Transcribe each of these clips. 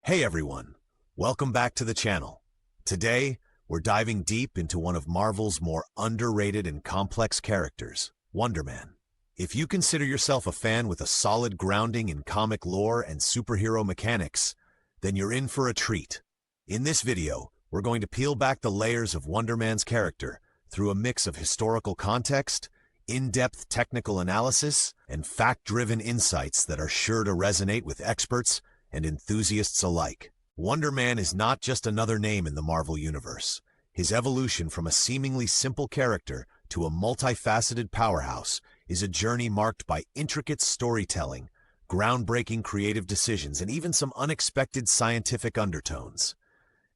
Hey everyone, welcome back to the channel. Today, we're diving deep into one of Marvel's more underrated and complex characters, Wonder Man. If you consider yourself a fan with a solid grounding in comic lore and superhero mechanics, then you're in for a treat. In this video, we're going to peel back the layers of Wonder Man's character through a mix of historical context, in-depth technical analysis, and fact-driven insights that are sure to resonate with experts and enthusiasts alike. Wonder Man is not just another name in the Marvel Universe. His evolution from a seemingly simple character to a multifaceted powerhouse is a journey marked by intricate storytelling, groundbreaking creative decisions, and even some unexpected scientific undertones.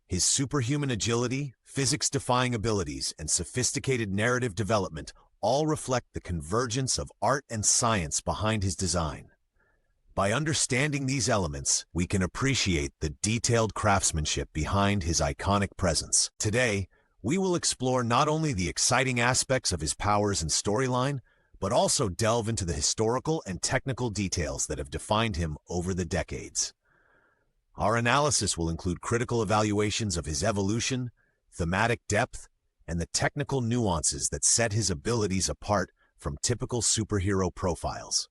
His superhuman agility, physics-defying abilities, and sophisticated narrative development all reflect the convergence of art and science behind his design. By understanding these elements, we can appreciate the detailed craftsmanship behind his iconic presence. Today, we will explore not only the exciting aspects of his powers and storyline, but also delve into the historical and technical details that have defined him over the decades. Our analysis will include critical evaluations of his evolution, thematic depth, and the technical nuances that set his abilities apart from typical superhero profiles.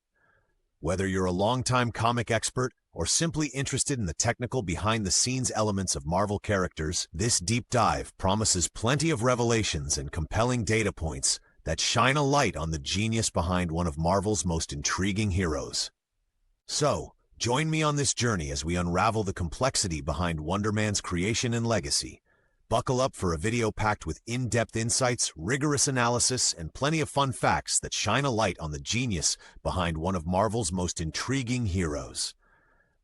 Whether you're a longtime comic expert or simply interested in the technical behind-the-scenes elements of Marvel characters, this deep dive promises plenty of revelations and compelling data points that shine a light on the genius behind one of Marvel's most intriguing heroes. So, join me on this journey as we unravel the complexity behind Wonder Man's creation and legacy. Buckle up for a video packed with in-depth insights, rigorous analysis, and plenty of fun facts that shine a light on the genius behind one of Marvel's most intriguing heroes.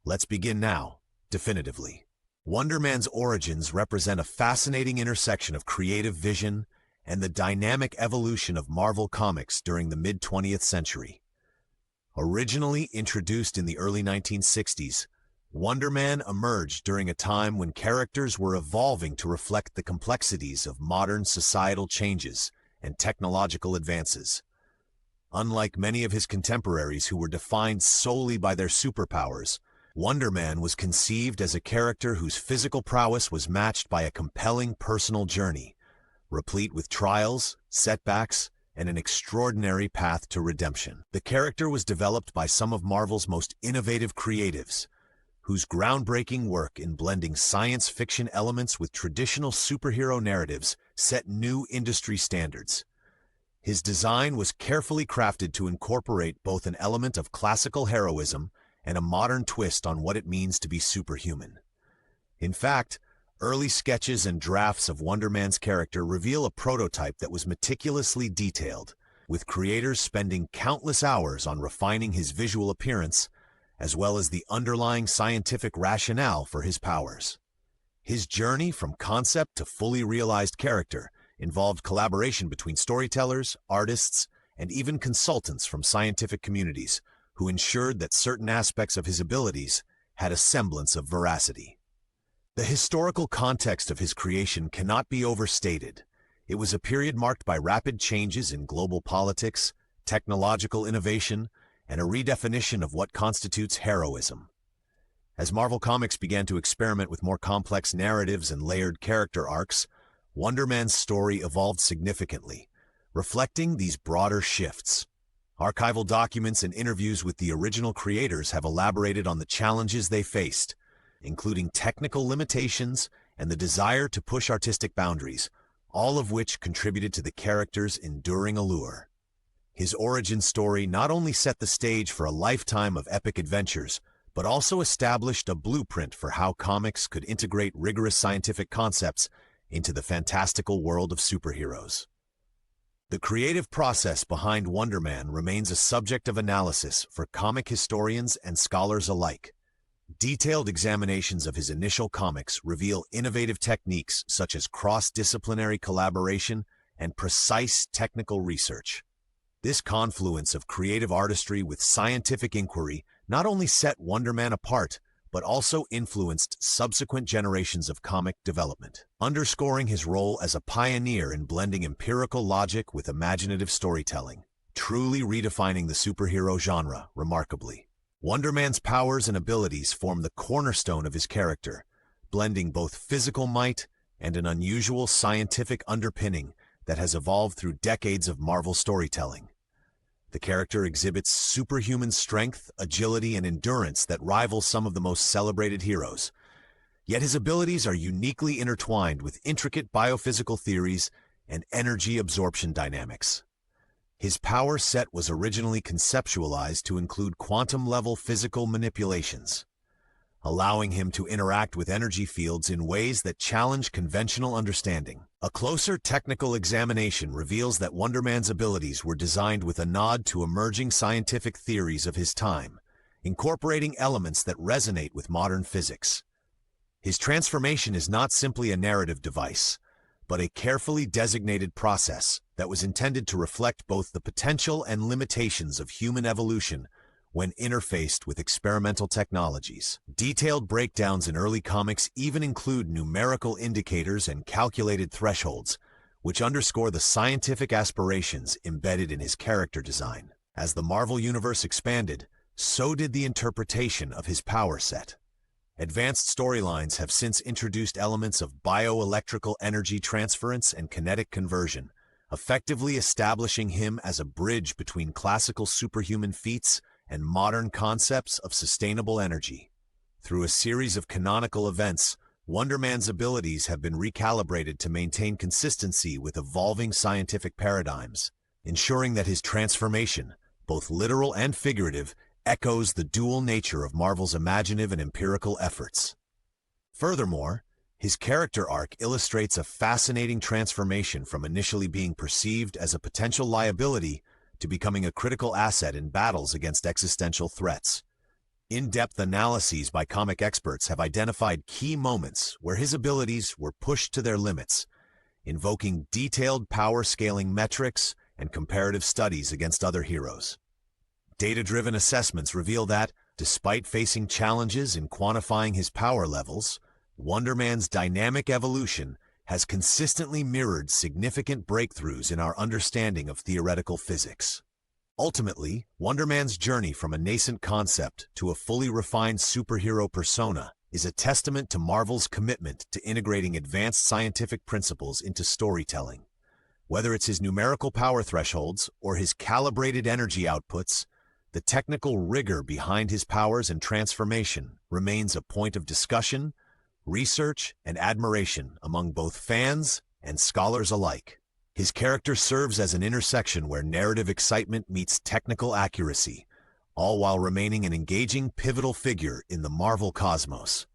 Let's begin now, definitively. Wonder Man's origins represent a fascinating intersection of creative vision and the dynamic evolution of Marvel Comics during the mid-20th century. Originally introduced in the early 1960s, Wonder Man emerged during a time when characters were evolving to reflect the complexities of modern societal changes and technological advances. Unlike many of his contemporaries who were defined solely by their superpowers, Wonder Man was conceived as a character whose physical prowess was matched by a compelling personal journey, replete with trials, setbacks, and an extraordinary path to redemption. The character was developed by some of Marvel's most innovative creatives, whose groundbreaking work in blending science fiction elements with traditional superhero narratives set new industry standards. His design was carefully crafted to incorporate both an element of classical heroism and a modern twist on what it means to be superhuman. In fact, early sketches and drafts of Wonder Man's character reveal a prototype that was meticulously detailed, with creators spending countless hours on refining his visual appearance as well as the underlying scientific rationale for his powers. His journey from concept to fully realized character involved collaboration between storytellers, artists, and even consultants from scientific communities who ensured that certain aspects of his abilities had a semblance of veracity. The historical context of his creation cannot be overstated. It was a period marked by rapid changes in global politics, technological innovation, and a redefinition of what constitutes heroism. As Marvel Comics began to experiment with more complex narratives and layered character arcs, Wonder Man's story evolved significantly, reflecting these broader shifts. Archival documents and interviews with the original creators have elaborated on the challenges they faced, including technical limitations and the desire to push artistic boundaries, all of which contributed to the character's enduring allure. His origin story not only set the stage for a lifetime of epic adventures, but also established a blueprint for how comics could integrate rigorous scientific concepts into the fantastical world of superheroes. The creative process behind Wonder Man remains a subject of analysis for comic historians and scholars alike. Detailed examinations of his initial comics reveal innovative techniques such as cross-disciplinary collaboration and precise technical research. This confluence of creative artistry with scientific inquiry not only set Wonder Man apart, but also influenced subsequent generations of comic development, underscoring his role as a pioneer in blending empirical logic with imaginative storytelling, truly redefining the superhero genre remarkably. Wonder Man's powers and abilities form the cornerstone of his character, blending both physical might and an unusual scientific underpinning that has evolved through decades of Marvel storytelling. The character exhibits superhuman strength, agility, and endurance that rival some of the most celebrated heroes. Yet his abilities are uniquely intertwined with intricate biophysical theories and energy absorption dynamics. His power set was originally conceptualized to include quantum-level physical manipulations, allowing him to interact with energy fields in ways that challenge conventional understanding. A closer technical examination reveals that Wonder Man's abilities were designed with a nod to emerging scientific theories of his time, incorporating elements that resonate with modern physics. His transformation is not simply a narrative device, but a carefully designated process that was intended to reflect both the potential and limitations of human evolution when interfaced with experimental technologies. Detailed breakdowns in early comics even include numerical indicators and calculated thresholds, which underscore the scientific aspirations embedded in his character design. As the Marvel Universe expanded, so did the interpretation of his power set. Advanced storylines have since introduced elements of bioelectrical energy transference and kinetic conversion, effectively establishing him as a bridge between classical superhuman feats and modern concepts of sustainable energy. Through a series of canonical events, Wonder Man's abilities have been recalibrated to maintain consistency with evolving scientific paradigms, ensuring that his transformation, both literal and figurative, echoes the dual nature of Marvel's imaginative and empirical efforts. Furthermore, his character arc illustrates a fascinating transformation from initially being perceived as a potential liability to becoming a critical asset in battles against existential threats. In-depth analyses by comic experts have identified key moments where his abilities were pushed to their limits, invoking detailed power-scaling metrics and comparative studies against other heroes. Data-driven assessments reveal that, despite facing challenges in quantifying his power levels, Wonder Man's dynamic evolution has consistently mirrored significant breakthroughs in our understanding of theoretical physics. Ultimately, Wonder Man's journey from a nascent concept to a fully refined superhero persona is a testament to Marvel's commitment to integrating advanced scientific principles into storytelling. Whether it's his numerical power thresholds or his calibrated energy outputs, the technical rigor behind his powers and transformation remains a point of discussion, research, and admiration among both fans and scholars alike. His character serves as an intersection where narrative excitement meets technical accuracy, all while remaining an engaging, pivotal figure in the Marvel cosmos.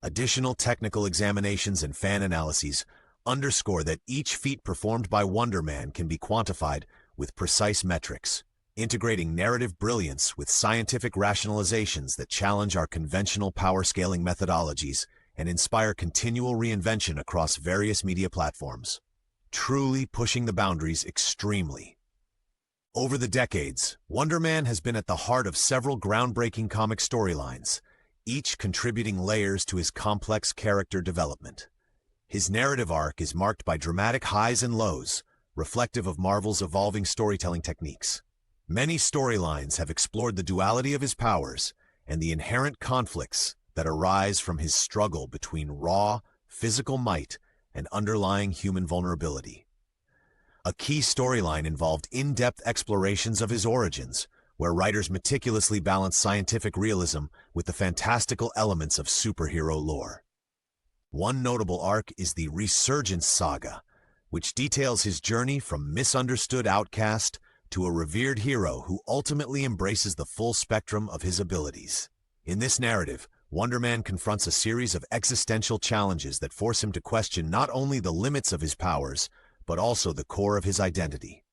Additional technical examinations and fan analyses underscore that each feat performed by Wonder Man can be quantified with precise metrics, integrating narrative brilliance with scientific rationalizations that challenge our conventional power-scaling methodologies and inspire continual reinvention across various media platforms, truly pushing the boundaries extremely. Over the decades, Wonder Man has been at the heart of several groundbreaking comic storylines, each contributing layers to his complex character development. His narrative arc is marked by dramatic highs and lows, reflective of Marvel's evolving storytelling techniques. Many storylines have explored the duality of his powers and the inherent conflicts that arise from his struggle between raw, physical might and underlying human vulnerability. A key storyline involved in-depth explorations of his origins, where writers meticulously balanced scientific realism with the fantastical elements of superhero lore. One notable arc is the Resurgence saga, which details his journey from misunderstood outcast to a revered hero who ultimately embraces the full spectrum of his abilities. In this narrative, Wonder Man confronts a series of existential challenges that force him to question not only the limits of his powers, but also the core of his identity.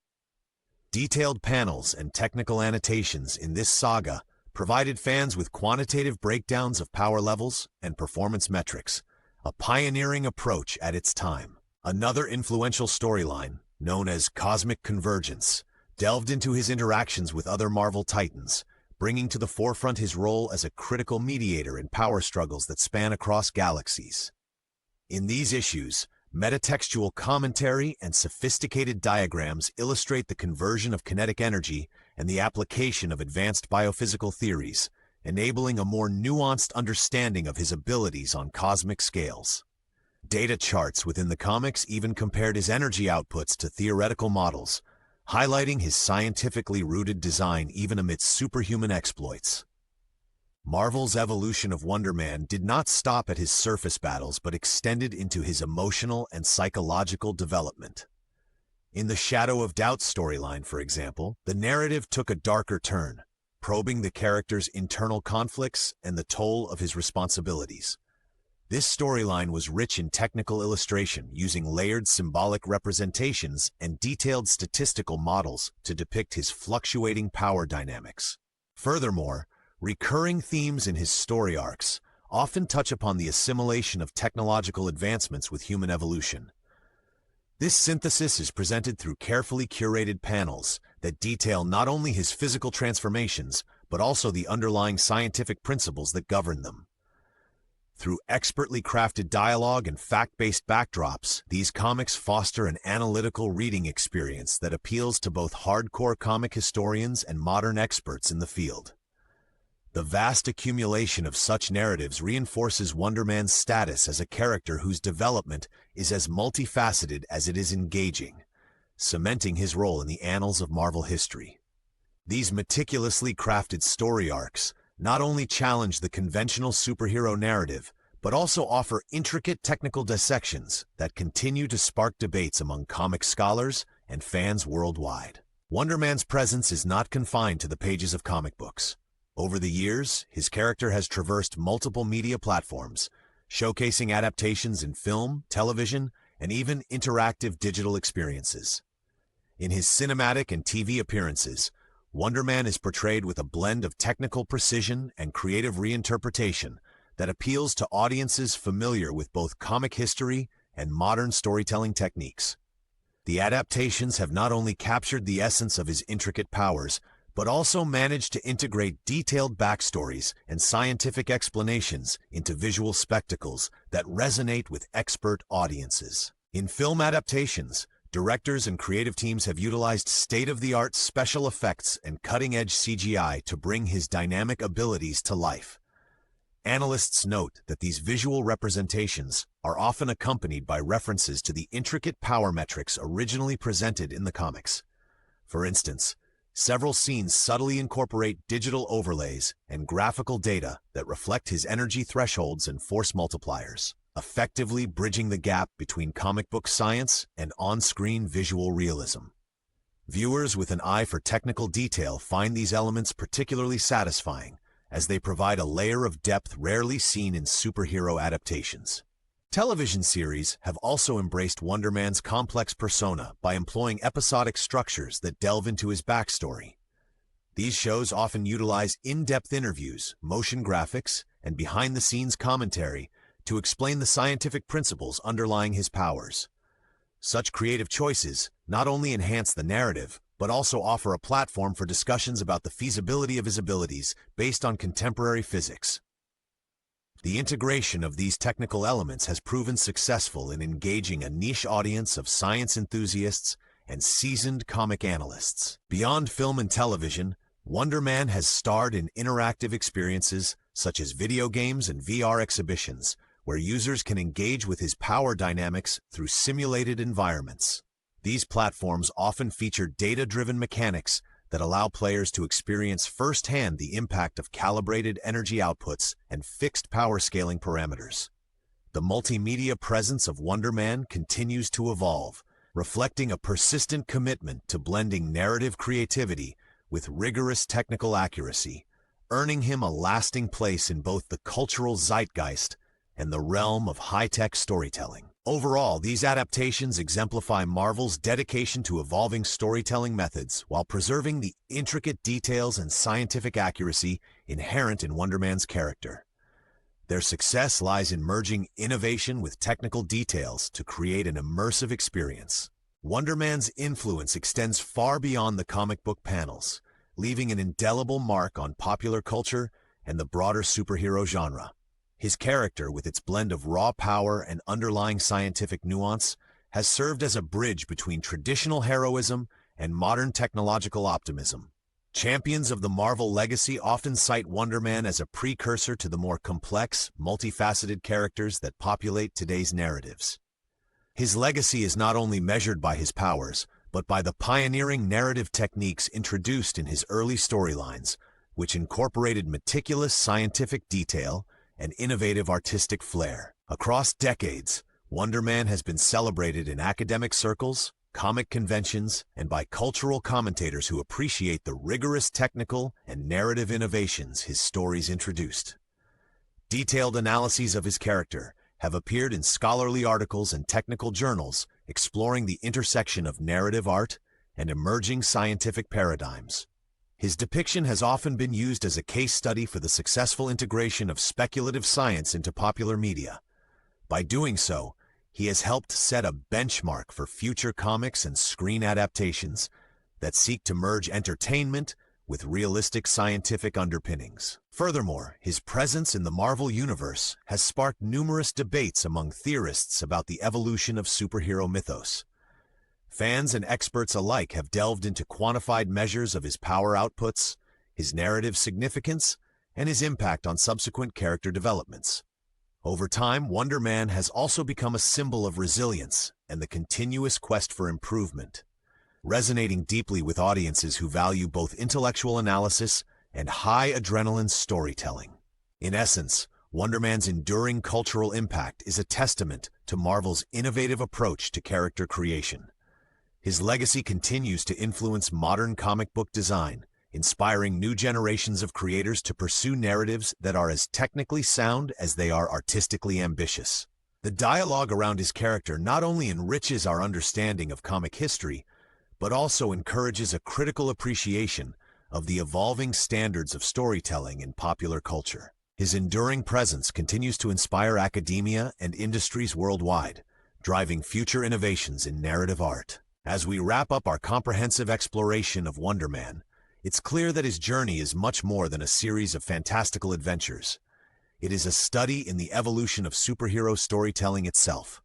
Detailed panels and technical annotations in this saga provided fans with quantitative breakdowns of power levels and performance metrics, a pioneering approach at its time. Another influential storyline, known as Cosmic Convergence, delved into his interactions with other Marvel Titans, bringing to the forefront his role as a critical mediator in power struggles that span across galaxies. In these issues, metatextual commentary and sophisticated diagrams illustrate the conversion of kinetic energy and the application of advanced biophysical theories, enabling a more nuanced understanding of his abilities on cosmic scales. Data charts within the comics even compared his energy outputs to theoretical models, highlighting his scientifically rooted design even amidst superhuman exploits. Marvel's evolution of Wonder Man did not stop at his surface battles but extended into his emotional and psychological development. In the Shadow of Doubt storyline, for example, the narrative took a darker turn, probing the character's internal conflicts and the toll of his responsibilities. This storyline was rich in technical illustration, using layered symbolic representations and detailed statistical models to depict his fluctuating power dynamics. Furthermore, recurring themes in his story arcs often touch upon the assimilation of technological advancements with human evolution. This synthesis is presented through carefully curated panels that detail not only his physical transformations, but also the underlying scientific principles that govern them. Through expertly crafted dialogue and fact-based backdrops, these comics foster an analytical reading experience that appeals to both hardcore comic historians and modern experts in the field. The vast accumulation of such narratives reinforces Wonder Man's status as a character whose development is as multifaceted as it is engaging, cementing his role in the annals of Marvel history. These meticulously crafted story arcs not only challenge the conventional superhero narrative, but also offer intricate technical dissections that continue to spark debates among comic scholars and fans worldwide. Wonder Man's presence is not confined to the pages of comic books. Over the years, his character has traversed multiple media platforms, showcasing adaptations in film, television, and even interactive digital experiences. In his cinematic and TV appearances, Wonder Man is portrayed with a blend of technical precision and creative reinterpretation that appeals to audiences familiar with both comic history and modern storytelling techniques. The adaptations have not only captured the essence of his intricate powers, but also managed to integrate detailed backstories and scientific explanations into visual spectacles that resonate with expert audiences. In film adaptations, directors and creative teams have utilized state-of-the-art special effects and cutting-edge CGI to bring his dynamic abilities to life. Analysts note that these visual representations are often accompanied by references to the intricate power metrics originally presented in the comics. For instance, several scenes subtly incorporate digital overlays and graphical data that reflect his energy thresholds and force multipliers, effectively bridging the gap between comic book science and on-screen visual realism. Viewers with an eye for technical detail find these elements particularly satisfying, as they provide a layer of depth rarely seen in superhero adaptations. Television series have also embraced Wonder Man's complex persona by employing episodic structures that delve into his backstory. These shows often utilize in-depth interviews, motion graphics, and behind-the-scenes commentary to explain the scientific principles underlying his powers. Such creative choices not only enhance the narrative, but also offer a platform for discussions about the feasibility of his abilities based on contemporary physics. The integration of these technical elements has proven successful in engaging a niche audience of science enthusiasts and seasoned comic analysts. Beyond film and television, Wonder Man has starred in interactive experiences such as video games and VR exhibitions, where users can engage with his power dynamics through simulated environments. These platforms often feature data-driven mechanics that allow players to experience firsthand the impact of calibrated energy outputs and fixed power scaling parameters. The multimedia presence of Wonder Man continues to evolve, reflecting a persistent commitment to blending narrative creativity with rigorous technical accuracy, earning him a lasting place in both the cultural zeitgeist and the realm of high-tech storytelling. Overall, these adaptations exemplify Marvel's dedication to evolving storytelling methods while preserving the intricate details and scientific accuracy inherent in Wonder Man's character. Their success lies in merging innovation with technical details to create an immersive experience. Wonder Man's influence extends far beyond the comic book panels, leaving an indelible mark on popular culture and the broader superhero genre. His character, with its blend of raw power and underlying scientific nuance, has served as a bridge between traditional heroism and modern technological optimism. Champions of the Marvel legacy often cite Wonder Man as a precursor to the more complex, multifaceted characters that populate today's narratives. His legacy is not only measured by his powers, but by the pioneering narrative techniques introduced in his early storylines, which incorporated meticulous scientific detail and innovative artistic flair. Across decades, Wonder Man has been celebrated in academic circles, comic conventions, and by cultural commentators who appreciate the rigorous technical and narrative innovations his stories introduced. Detailed analyses of his character have appeared in scholarly articles and technical journals exploring the intersection of narrative art and emerging scientific paradigms. His depiction has often been used as a case study for the successful integration of speculative science into popular media. By doing so, he has helped set a benchmark for future comics and screen adaptations that seek to merge entertainment with realistic scientific underpinnings. Furthermore, his presence in the Marvel Universe has sparked numerous debates among theorists about the evolution of superhero mythos. Fans and experts alike have delved into quantified measures of his power outputs, his narrative significance, and his impact on subsequent character developments. Over time, Wonder Man has also become a symbol of resilience and the continuous quest for improvement, resonating deeply with audiences who value both intellectual analysis and high-adrenaline storytelling. In essence, Wonder Man's enduring cultural impact is a testament to Marvel's innovative approach to character creation. His legacy continues to influence modern comic book design, inspiring new generations of creators to pursue narratives that are as technically sound as they are artistically ambitious. The dialogue around his character not only enriches our understanding of comic history, but also encourages a critical appreciation of the evolving standards of storytelling in popular culture. His enduring presence continues to inspire academia and industries worldwide, driving future innovations in narrative art. As we wrap up our comprehensive exploration of Wonder Man, it's clear that his journey is much more than a series of fantastical adventures. It is a study in the evolution of superhero storytelling itself.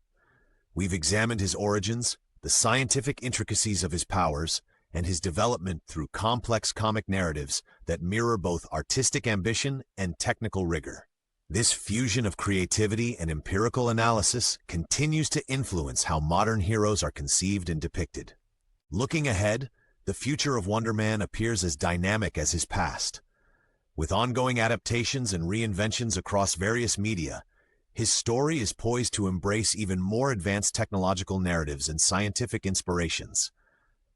We've examined his origins, the scientific intricacies of his powers, and his development through complex comic narratives that mirror both artistic ambition and technical rigor. This fusion of creativity and empirical analysis continues to influence how modern heroes are conceived and depicted. Looking ahead, the future of Wonder Man appears as dynamic as his past. With ongoing adaptations and reinventions across various media, his story is poised to embrace even more advanced technological narratives and scientific inspirations.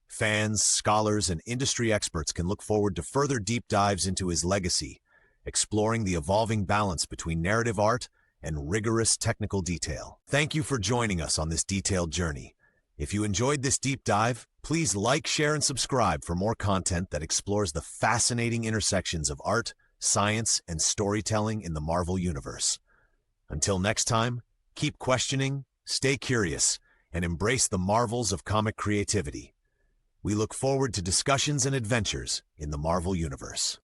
Fans, scholars, and industry experts can look forward to further deep dives into his legacy, exploring the evolving balance between narrative art and rigorous technical detail. Thank you for joining us on this detailed journey. If you enjoyed this deep dive, please like, share, and subscribe for more content that explores the fascinating intersections of art, science, and storytelling in the Marvel Universe. Until next time, keep questioning, stay curious, and embrace the marvels of comic creativity. We look forward to discussions and adventures in the Marvel Universe.